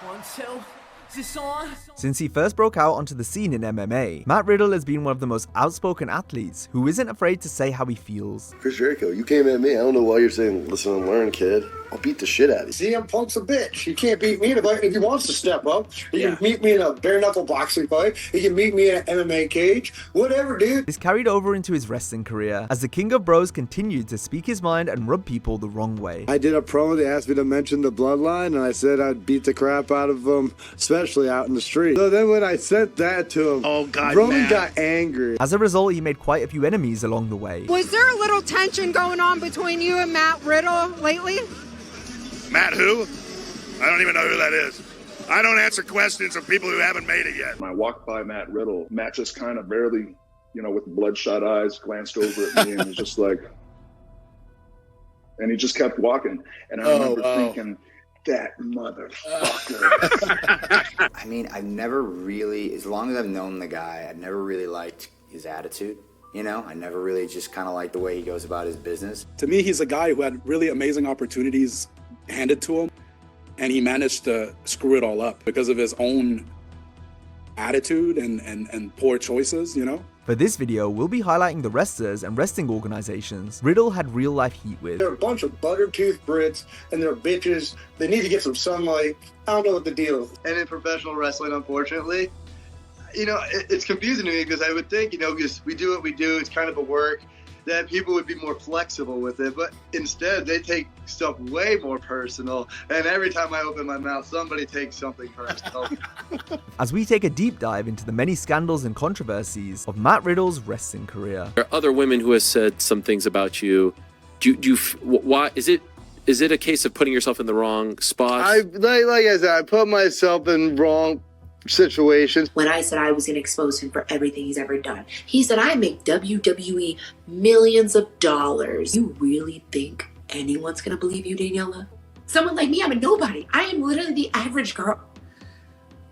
1, 2. Is this on? Since he first broke out onto the scene in MMA, Matt Riddle has been one of the most outspoken athletes who isn't afraid to say how he feels. Chris Jericho, you came at me. I don't know why you're saying, listen and learn, kid. I'll beat the shit out of you. CM Punk's a bitch. He can't beat me in a fight. If he wants to step up, he can meet me in a bare-knuckle boxing fight. He can meet me in an MMA cage. Whatever, dude. This carried over into his wrestling career, as the King of Bros continued to speak his mind and rub people the wrong way. I did a promo, they asked me to mention the bloodline, and I said I'd beat the crap out of them, especially out in the street. So then when I sent that to him, Roman got angry. As a result, he made quite a few enemies along the way. Was there a little tension going on between you and Matt Riddle lately? Matt who? I don't even know who that is. I don't answer questions of people who haven't made it yet. When I walked by Matt Riddle, Matt just kind of barely, with bloodshot eyes, glanced over at me and was just like, and he just kept walking. And I remember thinking, that motherfucker. I mean, I've never really, as long as I've known the guy, I've never really liked his attitude. I never really just kind of liked the way he goes about his business. To me, he's a guy who had really amazing opportunities handed to him, and he managed to screw it all up because of his own attitude and poor choices, For this video, we'll be highlighting the wrestlers and wrestling organizations Riddle had real-life heat with. They're a bunch of butter-toothed Brits, and they're bitches. They need to get some sunlight. I don't know what the deal is. And in professional wrestling, unfortunately, it's confusing to me because I would think, because we do what we do, it's kind of a work, that people would be more flexible with it, but instead they take stuff way more personal, and every time I open my mouth, somebody takes something personal. As we take a deep dive into the many scandals and controversies of Matt Riddle's wrestling career. There are other women who have said some things about you. Why is it a case of putting yourself in the wrong spot? Like I said, I put myself in wrong situations. When I said I was going to expose him for everything he's ever done, he said, I make WWE millions of dollars. You really think anyone's going to believe you, Daniela? Someone like me, I'm a nobody. I am literally the average girl.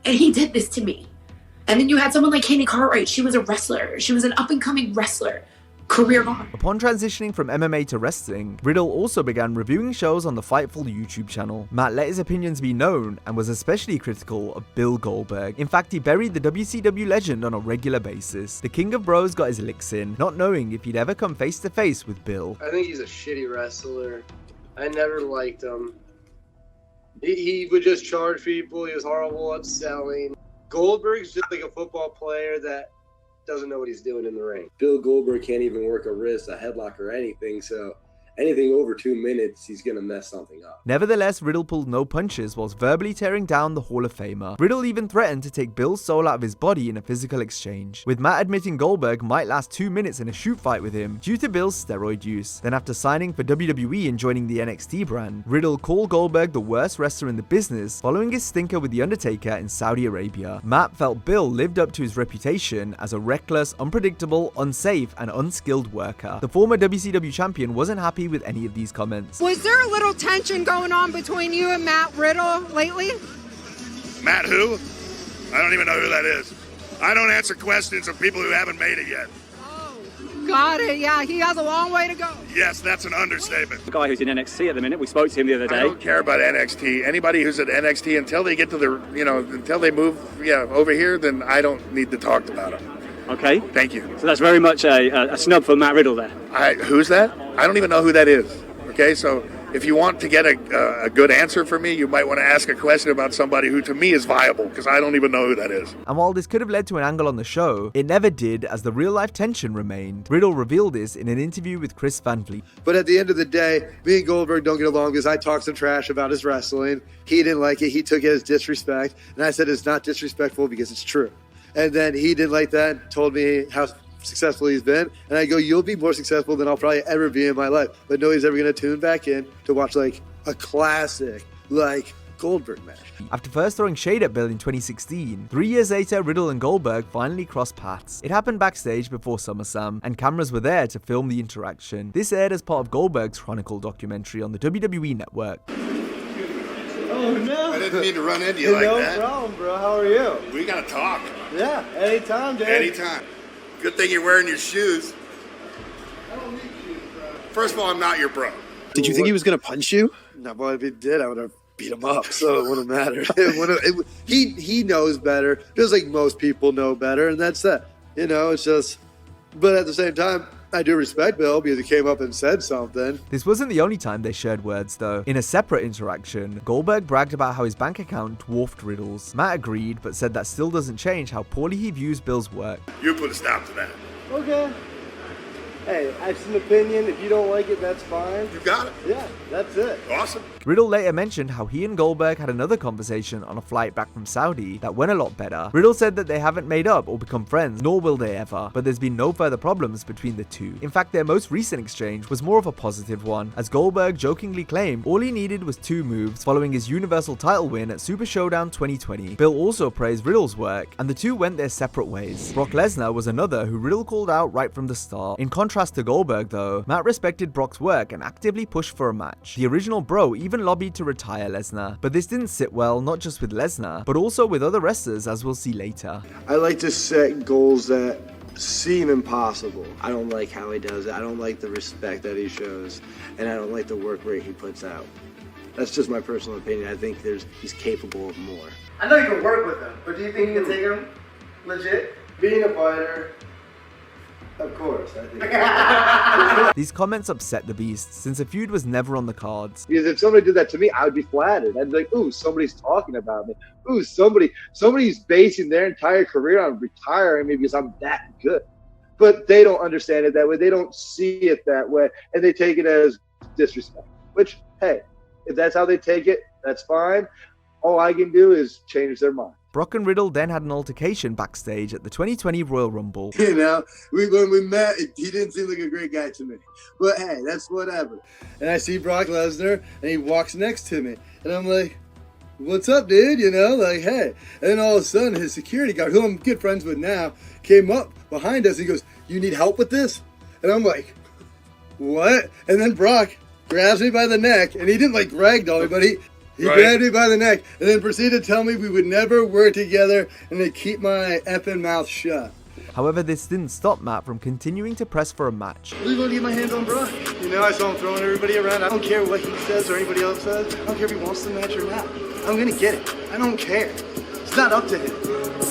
And he did this to me. And then you had someone like Candy Cartwright. She was a wrestler. She was an up-and-coming wrestler. Career gone. Upon transitioning from MMA to wrestling, Riddle also began reviewing shows on the Fightful YouTube channel. Matt let his opinions be known and was especially critical of Bill Goldberg. In fact, he buried the WCW legend on a regular basis. The King of Bros got his licks in, not knowing if he'd ever come face to face with Bill. I think he's a shitty wrestler. I never liked him. He would just charge people. He was horrible at selling. Goldberg's just like a football player that doesn't know what he's doing in the ring. Bill Goldberg can't even work a wrist, a headlock, or anything, so anything over 2 minutes, he's gonna mess something up. Nevertheless, Riddle pulled no punches whilst verbally tearing down the Hall of Famer. Riddle even threatened to take Bill's soul out of his body in a physical exchange, with Matt admitting Goldberg might last 2 minutes in a shoot fight with him due to Bill's steroid use. Then after signing for WWE and joining the NXT brand, Riddle called Goldberg the worst wrestler in the business following his stinker with The Undertaker in Saudi Arabia. Matt felt Bill lived up to his reputation as a reckless, unpredictable, unsafe, and unskilled worker. The former WCW champion wasn't happy with any of these comments. Was there a little tension going on between you and Matt Riddle lately? Matt who? I don't even know who that is. I don't answer questions of people who haven't made it yet. Oh, got it. Yeah, he has a long way to go. Yes, that's an understatement. The guy who's in NXT at the minute, we spoke to him the other day. I don't care about NXT. Anybody who's at NXT, until they get to the, until they move over here, then I don't need to talk about them. Okay. Thank you. So that's very much a snub for Matt Riddle there. Who's that? I don't even know who that is. Okay, so if you want to get a good answer for me, you might want to ask a question about somebody who to me is viable, because I don't even know who that is. And while this could have led to an angle on the show, it never did, as the real-life tension remained. Riddle revealed this in an interview with Chris Van Vliet. But at the end of the day, me and Goldberg don't get along because I talked some trash about his wrestling. He didn't like it. He took it as disrespect. And I said it's not disrespectful because it's true. And then he didn't like that and told me how successful he's been. And I go, you'll be more successful than I'll probably ever be in my life. But nobody's ever going to tune back in to watch like a classic like Goldberg match. After first throwing shade at Bill in 2016, 3 years later, Riddle and Goldberg finally crossed paths. It happened backstage before SummerSlam, and cameras were there to film the interaction. This aired as part of Goldberg's Chronicle documentary on the WWE Network. Oh no! I didn't mean to run into you like that. No problem, bro. How are you? We gotta talk. Yeah, anytime, dude. Anytime. Good thing you're wearing your shoes. I don't need shoes, bro. First of all, I'm not your bro. Did you think he was gonna punch you? No, but if he did, I would have beat him up, so it wouldn't matter. He knows better, just like most people know better, and that's that. It's just. But at the same time, I do respect Bill because he came up and said something. This wasn't the only time they shared words, though. In a separate interaction, Goldberg bragged about how his bank account dwarfed Riddle's. Matt agreed, but said that still doesn't change how poorly he views Bill's work. You put a stop to that. Okay. Hey, I have an opinion. If you don't like it, that's fine. You got it. Yeah, that's it. Awesome. Riddle later mentioned how he and Goldberg had another conversation on a flight back from Saudi that went a lot better. Riddle said that they haven't made up or become friends, nor will they ever, but there's been no further problems between the two. In fact, their most recent exchange was more of a positive one, as Goldberg jokingly claimed all he needed was 2 moves following his Universal title win at Super Showdown 2020. Bill also praised Riddle's work, and the two went their separate ways. Brock Lesnar was another who Riddle called out right from the start. In contrast to Goldberg though, Matt respected Brock's work and actively pushed for a match. The original Bro even lobbied to retire Lesnar, but this didn't sit well not just with Lesnar, but also with other wrestlers, as we'll see later. I like to set goals that seem impossible. I don't like how he does it. I don't like the respect that he shows, and I don't like the work rate he puts out. That's just my personal opinion. I think he's capable of more. I know you can work with him, but do you think you can take him legit? Being a fighter, of course, I think. These comments upset the Beast, since a feud was never on the cards. Because if somebody did that to me, I would be flattered. I'd be like, ooh, somebody's talking about me. Ooh, somebody's basing their entire career on retiring me because I'm that good. But they don't understand it that way. They don't see it that way. And they take it as disrespect. Which, hey, if that's how they take it, that's fine. All I can do is change their mind. Brock and Riddle then had an altercation backstage at the 2020 Royal Rumble. When we met, he didn't seem like a great guy to me. But hey, that's whatever. And I see Brock Lesnar, and he walks next to me. And I'm like, what's up, dude? Hey. And then all of a sudden, his security guard, who I'm good friends with now, came up behind us. He goes, you need help with this? And I'm like, what? And then Brock grabs me by the neck, and he didn't ragdoll me, but he grabbed me by the neck and then proceeded to tell me we would never work together and to keep my effing mouth shut. However, this didn't stop Matt from continuing to press for a match. Are you going to get my hands on Brock? I saw him throwing everybody around. I don't care what he says or anybody else says. I don't care if he wants the match or not. I'm going to get it. I don't care. It's not up to him.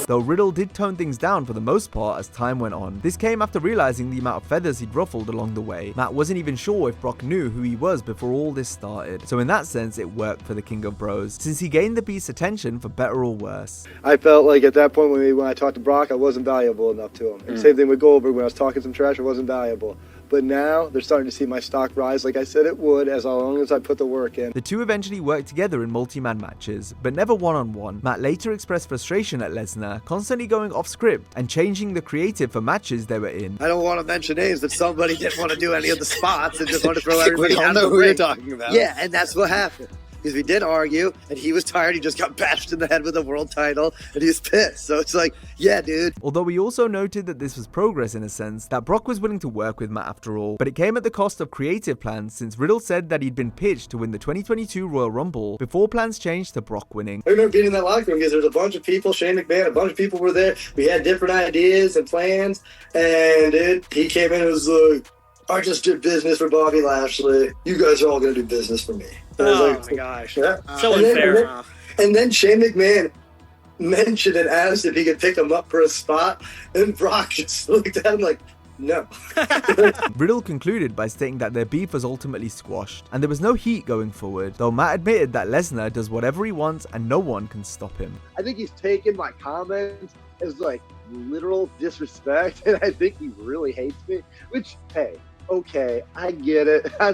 Though Riddle did tone things down for the most part as time went on. This came after realizing the amount of feathers he'd ruffled along the way. Matt wasn't even sure if Brock knew who he was before all this started. So in that sense, it worked for the King of Bros, since he gained the Beast's attention for better or worse. I felt like at that point when I talked to Brock, I wasn't valuable enough to him. And same thing with Goldberg. When I was talking some trash, I wasn't valuable. But now, they're starting to see my stock rise like I said it would, as long as I put the work in. The two eventually worked together in multi-man matches, but never one-on-one. Matt later expressed frustration at Lesnar, constantly going off script and changing the creative for matches they were in. I don't want to mention names, but somebody didn't want to do any of the spots and just wanted to throw everybody out. We all know who you're talking about. Yeah, and that's what happened. Because we did argue, and he was tired. He just got bashed in the head with a world title, and he was pissed. So it's like, yeah, dude. Although we also noted that this was progress in a sense, that Brock was willing to work with Matt after all, but it came at the cost of creative plans, since Riddle said that he'd been pitched to win the 2022 Royal Rumble before plans changed to Brock winning. I remember being in that locker room because there was a bunch of people, Shane McMahon, a bunch of people were there. We had different ideas and plans, and he came in and was like, I just did business for Bobby Lashley. You guys are all going to do business for me. Oh my gosh. Yeah. So unfair. And then Shane McMahon mentioned and asked if he could pick him up for a spot. And Brock just looked at him like, no. Riddle concluded by stating that their beef was ultimately squashed, and there was no heat going forward, though Matt admitted that Lesnar does whatever he wants and no one can stop him. I think he's taken my comments as literal disrespect, and I think he really hates me, which, hey, okay, I get it. I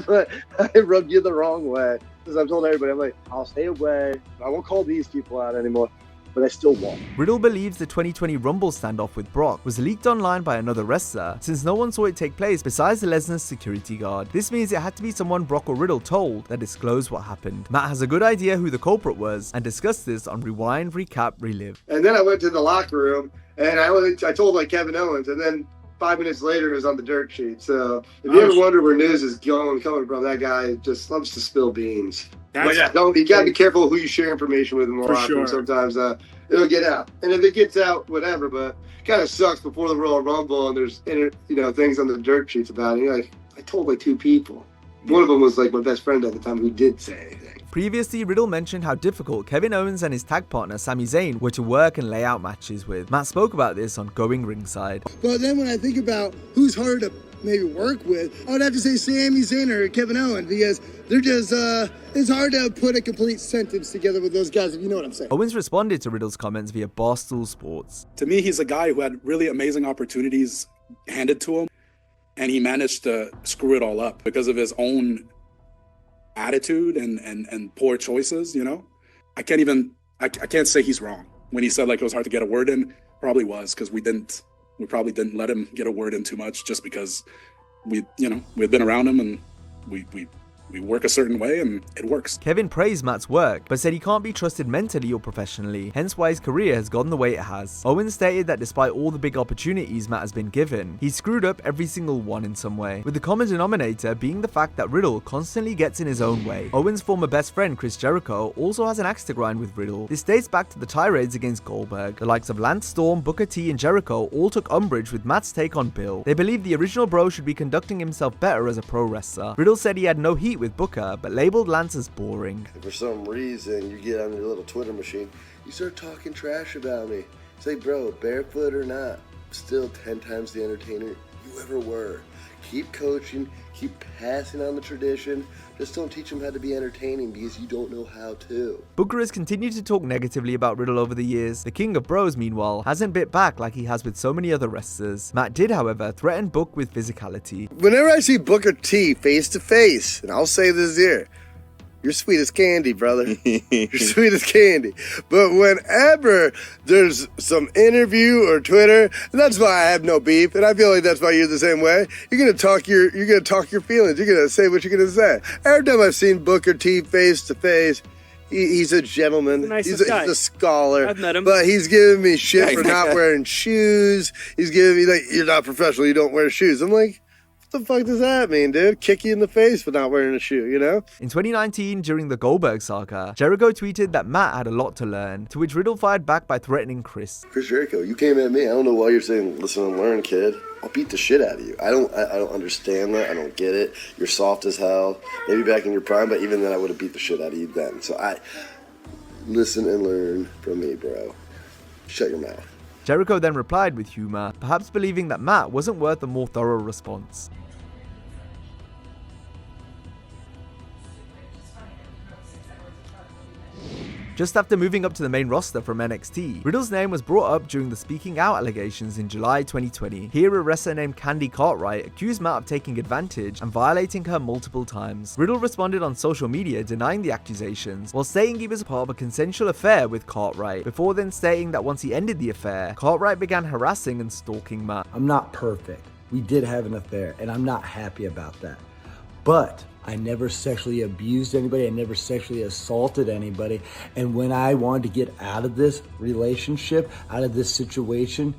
rubbed you the wrong way. Because I've told everybody, I'm like, I'll stay away. I won't call these people out anymore. But I still won't. Riddle believes the 2020 Rumble standoff with Brock was leaked online by another wrestler, since no one saw it take place besides Lesnar's security guard. This means it had to be someone Brock or Riddle told that disclosed what happened. Matt has a good idea who the culprit was, and discussed this on Rewind, Recap, Relive. And then I went to the locker room, and I told Kevin Owens, and then 5 minutes later, it was on the dirt sheet. So if you ever wonder where news is coming from, that guy just loves to spill beans. You got to be careful who you share information with in the locker room. Sometimes it'll get out. And if it gets out, whatever. But it kind of sucks before the Royal Rumble and there's things on the dirt sheets about it. I told 2 people. One of them was my best friend at the time who did say anything. Previously, Riddle mentioned how difficult Kevin Owens and his tag partner Sami Zayn were to work and lay out matches with. Matt spoke about this on Going Ringside. But then when I think about who's hard to maybe work with, I would have to say Sami Zayn or Kevin Owens, because they're just, it's hard to put a complete sentence together with those guys, if you know what I'm saying. Owens responded to Riddle's comments via Barstool Sports. To me, he's a guy who had really amazing opportunities handed to him, and he managed to screw it all up because of his own attitude and poor choices, you know? I can't say he's wrong. When he said like it was hard to get a word in, probably was, because we probably didn't let him get a word in too much, just because we'd been around him and we work a certain way and it works. Kevin praised Matt's work, but said he can't be trusted mentally or professionally, hence why his career has gone the way it has. Owens stated that despite all the big opportunities Matt has been given, he screwed up every single one in some way, with the common denominator being the fact that Riddle constantly gets in his own way. Owens' former best friend Chris Jericho also has an axe to grind with Riddle. This dates back to the tirades against Goldberg. The likes of Lance Storm, Booker T, and Jericho all took umbrage with Matt's take on Bill. They believe the original bro should be conducting himself better as a pro wrestler. Riddle said he had no heat with Booker, but labeled Lance as boring. If for some reason you get on your little Twitter machine, you start talking trash about me. Say, bro, barefoot or not, still 10 times the entertainer you ever were. Keep coaching, keep passing on the tradition. Just don't teach them how to be entertaining, because you don't know how to. Booker has continued to talk negatively about Riddle over the years. The King of Bros, meanwhile, hasn't bit back like he has with so many other wrestlers. Matt did, however, threaten Book with physicality. Whenever I see Booker T face to face, and I'll say this here, you're sweet as candy, brother. You're sweet as candy. But whenever there's some interview or Twitter, and that's why I have no beef, and I feel like that's why you're the same way. You're gonna talk your feelings. You're gonna say what you're gonna say. Every time I've seen Booker T face to face, he's a gentleman. He's a scholar. I've met him. But he's giving me shit for not wearing shoes. He's giving me like, you're not professional. You don't wear shoes. I'm like, what the fuck does that mean, dude? Kick you in the face for not wearing a shoe, you know? In 2019, during the Goldberg saga, Jericho tweeted that Matt had a lot to learn, to which Riddle fired back by threatening Chris. Chris Jericho, you came at me. I don't know why you're saying, listen and learn, kid. I'll beat the shit out of you. I don't understand that. I don't get it. You're soft as hell. Maybe back in your prime, but even then I would have beat the shit out of you then. So listen and learn from me, bro. Shut your mouth. Jericho then replied with humor, perhaps believing that Matt wasn't worth a more thorough response. Just after moving up to the main roster from NXT, Riddle's name was brought up during the speaking out allegations in July 2020. Here, a wrestler named Candy Cartwright accused Matt of taking advantage and violating her multiple times. Riddle responded on social media denying the accusations, while stating he was part of a consensual affair with Cartwright, before then stating that once he ended the affair, Cartwright began harassing and stalking Matt. I'm not perfect. We did have an affair, and I'm not happy about that. But I never sexually abused anybody. I never sexually assaulted anybody. And when I wanted to get out of this relationship, out of this situation,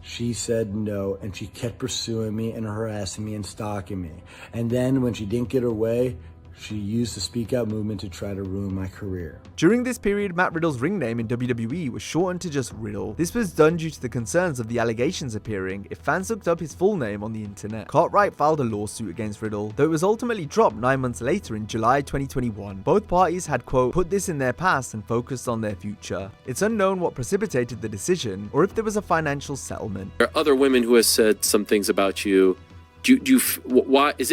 she said no, and she kept pursuing me and harassing me and stalking me. And then when she didn't get her way, she used the Speak Out movement to try to ruin my career. During this period, Matt Riddle's ring name in WWE was shortened to just Riddle. This was done due to the concerns of the allegations appearing if fans looked up his full name on the internet. Cartwright filed a lawsuit against Riddle, though it was ultimately dropped 9 months later in July 2021. Both parties had, quote, put this in their past and focused on their future. It's unknown what precipitated the decision or if there was a financial settlement. There are other women who have said some things about you. Why is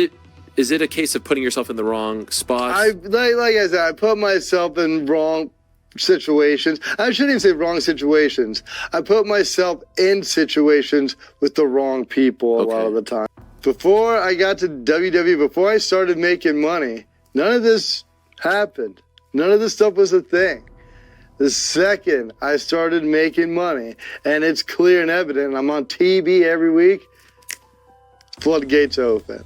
it a case of putting yourself in the wrong spot? Like I said, I put myself in wrong situations. I shouldn't even say wrong situations. I put myself in situations with the wrong people a lot of the time. Before I got to WWE, before I started making money, none of this happened. None of this stuff was a thing. The second I started making money, and it's clear and evident, I'm on TV every week, floodgates open.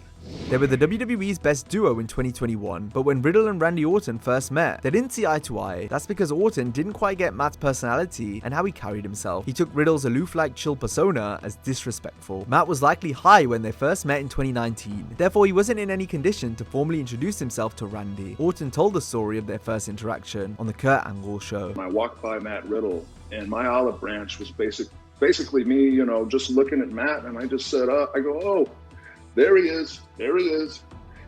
They were the WWE's best duo in 2021, but when Riddle and Randy Orton first met, they didn't see eye to eye. That's because Orton didn't quite get Matt's personality and how he carried himself. He took Riddle's aloof-like chill persona as disrespectful. Matt was likely high when they first met in 2019, therefore he wasn't in any condition to formally introduce himself to Randy. Orton told the story of their first interaction on the Kurt Angle show. I walked by Matt Riddle, and my olive branch was basically me, just looking at Matt, and I just said, I go, oh, there he is.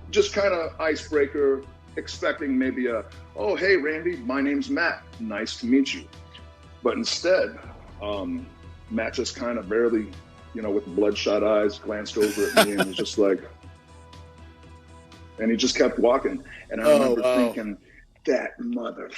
Just kind of icebreaker, expecting maybe oh, hey, Randy, my name's Matt. Nice to meet you. But instead, Matt just kind of barely, with bloodshot eyes, glanced over at me and was just like, and he just kept walking. And I remember thinking, that motherfucker.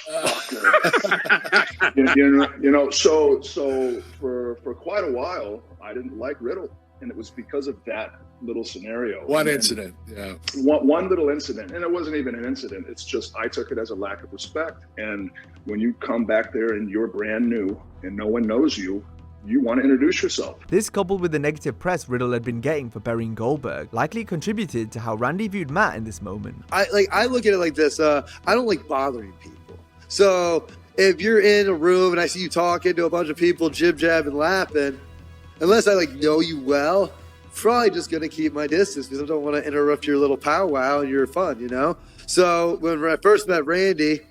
So for quite a while, I didn't like Riddle. And it was because of that little scenario. One incident, yeah. One little incident. And it wasn't even an incident. It's just, I took it as a lack of respect. And when you come back there and you're brand new and no one knows you, you want to introduce yourself. This, coupled with the negative press Riddle had been getting for burying Goldberg, likely contributed to how Randy viewed Matt in this moment. I look at it like this. I don't like bothering people. So if you're in a room and I see you talking to a bunch of people, jib-jab and laughing, unless I know you well, probably just going to keep my distance because I don't want to interrupt your little powwow and your fun, So when I first met Randy,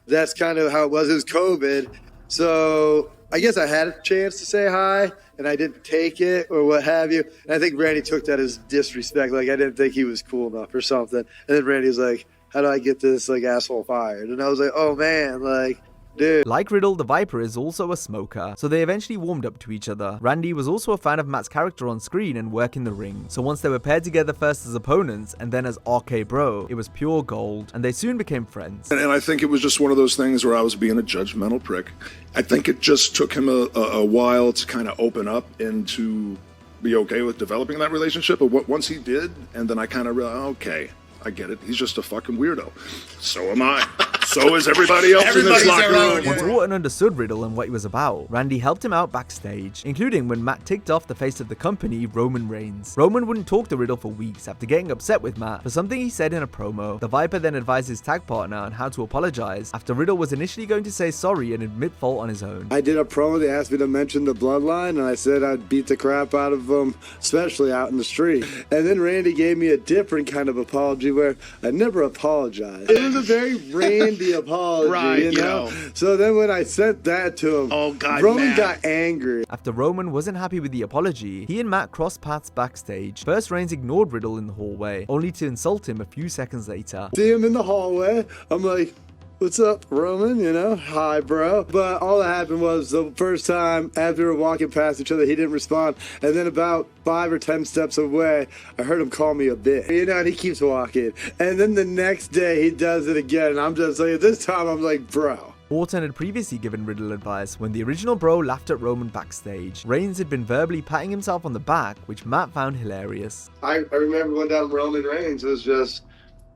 that's kind of how it was. It was COVID. So I guess I had a chance to say hi and I didn't take it or what have you. And I think Randy took that as disrespect. I didn't think he was cool enough or something. And then Randy was like, how do I get this asshole fired? And I was like, oh man, dude. Like Riddle, the Viper is also a smoker, so they eventually warmed up to each other. Randy was also a fan of Matt's character on screen and work in the ring, so once they were paired together first as opponents and then as RK Bro, it was pure gold, and they soon became friends. And I think it was just one of those things where I was being a judgmental prick. I think it just took him a while to kind of open up and to be okay with developing that relationship, but once he did, and then I kind of realized, okay, I get it. He's just a fucking weirdo. So am I. So is everybody else in this locker room. Once Orton understood Riddle and what he was about, Randy helped him out backstage, including when Matt ticked off the face of the company, Roman Reigns. Roman wouldn't talk to Riddle for weeks after getting upset with Matt for something he said in a promo. The Viper then advised his tag partner on how to apologize after Riddle was initially going to say sorry and admit fault on his own. I did a promo. They asked me to mention the bloodline, and I said I'd beat the crap out of them, especially out in the street. And then Randy gave me a different kind of apology where I never apologized. It was a very Randy apology, right, So then when I sent that to him, Roman got angry. After Roman wasn't happy with the apology, he and Matt crossed paths backstage. First, Reigns ignored Riddle in the hallway, only to insult him a few seconds later. See him in the hallway. I'm like, what's up, Roman? Hi, bro. But all that happened was the first time after we were walking past each other, he didn't respond. And then about 5 or 10 steps away, I heard him call me a bitch. And he keeps walking. And then the next day, he does it again. And I'm just like, this time, I'm like, bro. Orton had previously given Riddle advice when the original Bro laughed at Roman backstage. Reigns had been verbally patting himself on the back, which Matt found hilarious. I remember one time Roman Reigns was just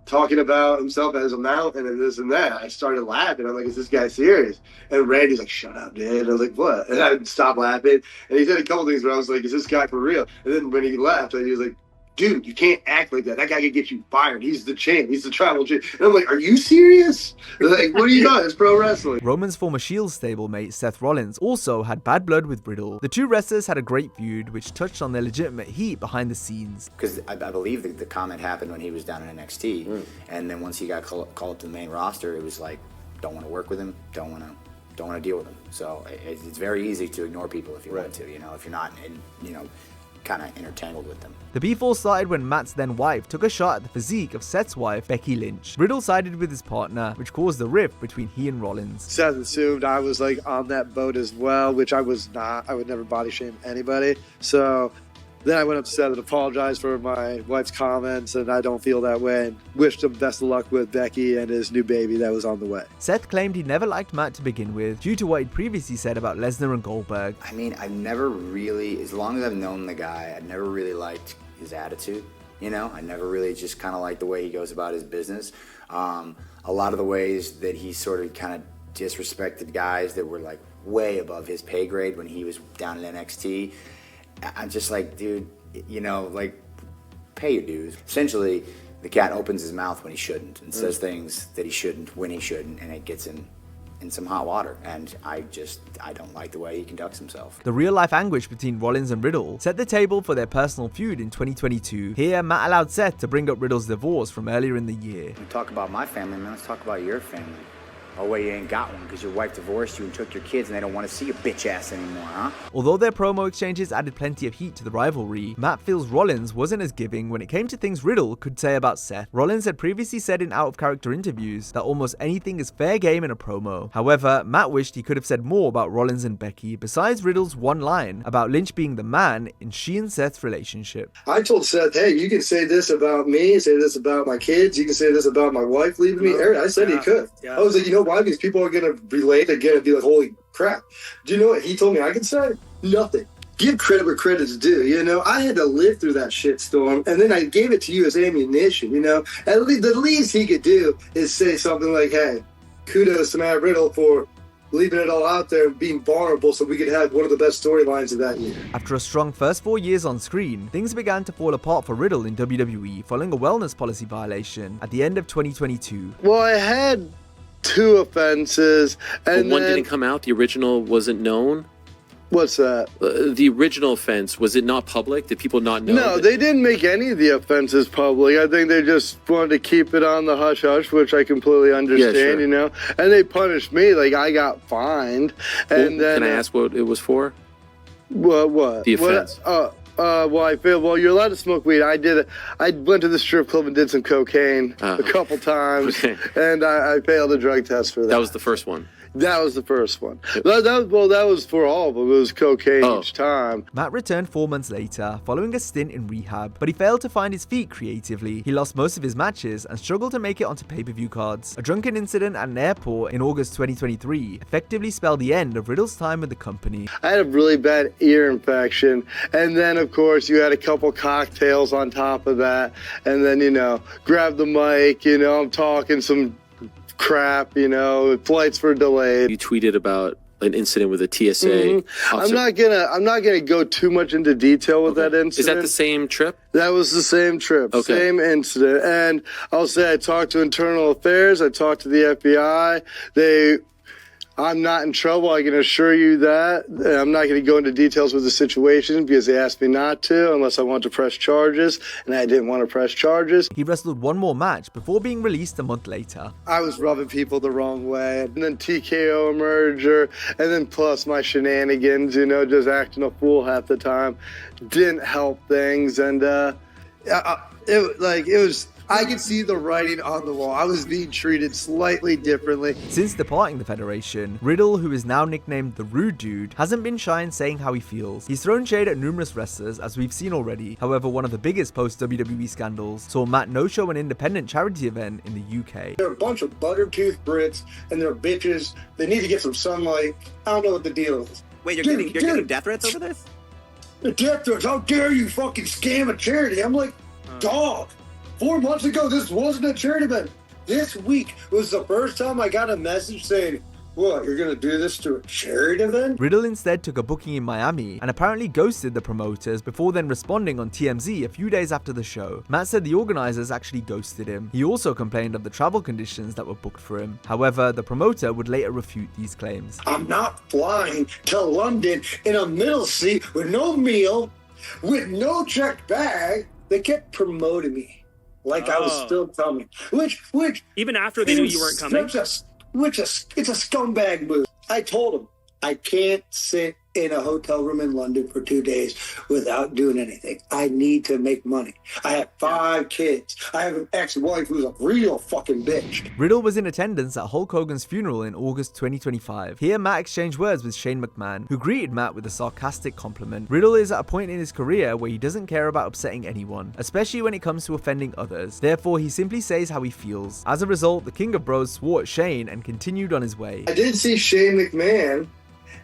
talking about himself as a mountain and this and that. I started laughing. I'm like, is this guy serious? And Randy's like, shut up, dude. I was like, what? And I stopped laughing. And he said a couple things where I was like, is this guy for real? And then when he left, he was like, dude, you can't act like that. That guy could get you fired. He's the champ. He's the tribal champ. And I'm like, are you serious? Like, what are you doing? It's pro wrestling. Roman's former Shield stablemate, Seth Rollins, also had bad blood with Riddle. The two wrestlers had a great feud, which touched on their legitimate heat behind the scenes. Because I believe the comment happened when he was down in NXT, and then once he got called up to the main roster, it was like, don't want to work with him, don't want to deal with him. So it's very easy to ignore people if you want to, if you're not kind of intertangled with them. The beef all started when Matt's then wife took a shot at the physique of Seth's wife, Becky Lynch. Riddle sided with his partner, which caused the rift between he and Rollins. Seth assumed I was on that boat as well, which I was not. I would never body shame anybody. So then I went up to Seth and apologized for my wife's comments, and I don't feel that way, and wished him best of luck with Becky and his new baby that was on the way. Seth claimed he never liked Matt to begin with, due to what he'd previously said about Lesnar and Goldberg. I mean, I've never really, as long as I've known the guy, I've never really liked his attitude. I never really just kind of liked the way he goes about his business. A lot of the ways that he sort of kind of disrespected guys that were way above his pay grade when he was down in NXT. I'm just like, dude, pay your dues. Essentially, the cat opens his mouth when he shouldn't and says things that he shouldn't when he shouldn't, and it gets him in some hot water. And I don't like the way he conducts himself. The real-life anguish between Rollins and Riddle set the table for their personal feud in 2022. Here, Matt allowed Seth to bring up Riddle's divorce from earlier in the year. We talk about my family, man. Let's talk about your family. Oh, well, you ain't got one because your wife divorced you and took your kids and they don't want to see your bitch ass anymore, huh? Although their promo exchanges added plenty of heat to the rivalry, Matt feels Rollins wasn't as giving when it came to things Riddle could say about Seth. Rollins had previously said in out-of-character interviews that almost anything is fair game in a promo. However, Matt wished he could have said more about Rollins and Becky besides Riddle's one line about Lynch being the man in she and Seth's relationship. I told Seth, hey, you can say this about me, say this about my kids, you can say this about my wife leaving me. I said he could. I was like, you know why? Because people are going to relate again and be like, holy crap. Do you know what he told me I could say? Nothing. Give credit where credit's due, you know? I had to live through that shitstorm, and then I gave it to you as ammunition, you know? At least, the least he could do is say something like, hey, kudos to Matt Riddle for leaving it all out there and being vulnerable so we could have one of the best storylines of that year. After a strong first 4 years on screen, things began to fall apart for Riddle in WWE following a wellness policy violation at the end of 2022. Well, I had 2 offenses, and one didn't come out. The original wasn't known. What's that? The original offense, was it not public? Did people not know? No, they didn't make any of the offenses public. I think they just wanted to keep it on the hush hush, which I completely understand, sure. you know. And they punished me, like I got fined. And then can I ask what it was for? What? The offense. Well, I feel, well, you're allowed to smoke weed. I went to the strip club and did some cocaine a couple times, and I failed a drug test for that. That was the first one. That was the first one. That was for all of them. It was cocaine each time. Matt returned 4 months later, following a stint in rehab, but he failed to find his feet creatively. He lost most of his matches and struggled to make it onto pay-per-view cards. A drunken incident at an airport in August 2023 effectively spelled the end of Riddle's time with the company. I had a really bad ear infection, and then, of course, you had a couple cocktails on top of that, and then, you know, grab the mic, you know, I'm talking some crap, you know, flights were delayed. You tweeted about an incident with a TSA officer. I'm not gonna go too much into detail with that incident. Is that the same trip? That was the same trip, same incident. And I'll say I talked to Internal Affairs, I talked to the FBI. I'm not in trouble, I can assure you that. I'm not going to go into details with the situation because they asked me not to unless I want to press charges, and I didn't want to press charges. He wrestled one more match before being released a month later. I was rubbing people the wrong way, and then TKO merger, and then plus my shenanigans, you know, just acting a fool half the time, didn't help things, and it was... I could see the writing on the wall. I was being treated slightly differently. Since departing the Federation, Riddle, who is now nicknamed the Rude Dude, hasn't been shy in saying how he feels. He's thrown shade at numerous wrestlers, as we've seen already. However, one of the biggest post-WWE scandals saw Matt no-show an independent charity event in the UK. They're a bunch of buttertooth Brits, and they're bitches. They need to get some sunlight. I don't know what the deal is. Wait, you're getting death threats over this? The death threats? How dare you fucking scam a charity? I'm like, dog. 4 months ago, this wasn't a charity event. This week was the first time I got a message saying, what, you're gonna do this to a charity event? Riddle instead took a booking in Miami and apparently ghosted the promoters before then responding on TMZ a few days after the show. Matt said the organizers actually ghosted him. He also complained of the travel conditions that were booked for him. However, the promoter would later refute these claims. I'm not flying to London in a middle seat with no meal, with no checked bag. They kept promoting me like I was still coming, which even after they knew you weren't coming. It's a scumbag move. I told him I can't sit in a hotel room in London for 2 days without doing anything. I need to make money. I have 5 kids. I have an ex-wife who's a real fucking bitch. Riddle was in attendance at Hulk Hogan's funeral in August 2025. Here, Matt exchanged words with Shane McMahon, who greeted Matt with a sarcastic compliment. Riddle is at a point in his career where he doesn't care about upsetting anyone, especially when it comes to offending others. Therefore, he simply says how he feels. As a result, the King of Bros swore at Shane and continued on his way. I did see Shane McMahon.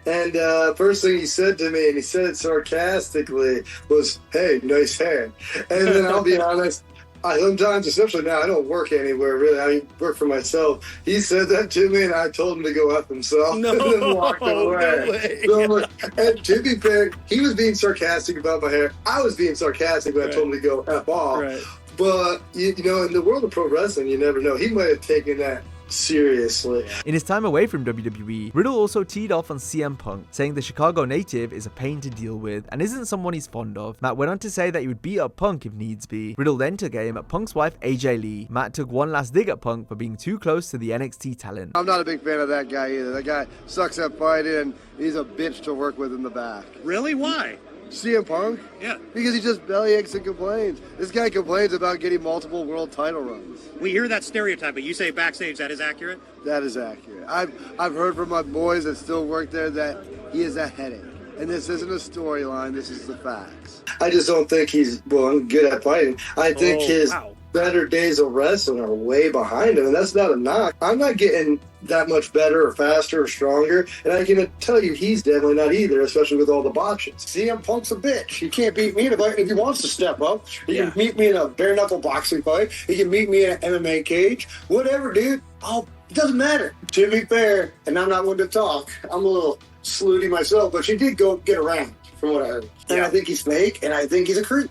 And first thing he said to me, and he said it sarcastically, was, hey, nice hair. And then I'll be honest, I sometimes, especially now, I don't work anywhere, really. I work for myself. He said that to me, and I told him to go F himself, and then walked away. So I'm like, and to be fair, he was being sarcastic about my hair. I was being sarcastic when I told him to go F off. But, you know, in the world of pro wrestling, you never know. He might have taken that Seriously. In his time away from WWE, Riddle also teed off on CM Punk, saying the Chicago native is a pain to deal with and isn't someone he's fond of. Matt went on to say that he would beat up Punk if needs be. Riddle then took aim at Punk's wife AJ Lee. Matt took one last dig at Punk for being too close to the NXT talent. I'm not a big fan of that guy either. That guy sucks at fighting and he's a bitch to work with in the back. Really? Why? CM Punk? Yeah. Because he just bellyaches and complains. This guy complains about getting multiple world title runs. We hear that stereotype, but you say backstage that is accurate? That is accurate. I've heard from my boys that still work there that he is a headache. And this isn't a storyline, this is the facts. I just don't think he's good at fighting. I think his better days of wrestling are way behind him, and that's not a knock. I'm not getting that much better or faster or stronger, and I can tell you he's definitely not either, especially with all the botches. CM Punk's a bitch. He can't beat me in a fight if he wants to step up. He can meet me in a bare-knuckle boxing fight. He can meet me in an MMA cage. Whatever, dude. It doesn't matter. To be fair, and I'm not one to talk, I'm a little slutty myself, but she did go get around, from what I heard. And I think he's fake, and I think he's a creep.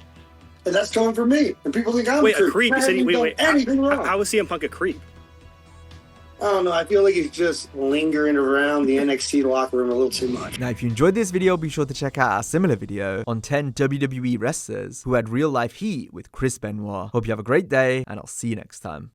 And that's coming from me. And people think I'm a creep. Creep? I haven't done anything wrong. How is CM Punk a creep? I don't know. I feel like he's just lingering around the NXT locker room a little too much. Now, if you enjoyed this video, be sure to check out our similar video on 10 WWE wrestlers who had real life heat with Chris Benoit. Hope you have a great day, and I'll see you next time.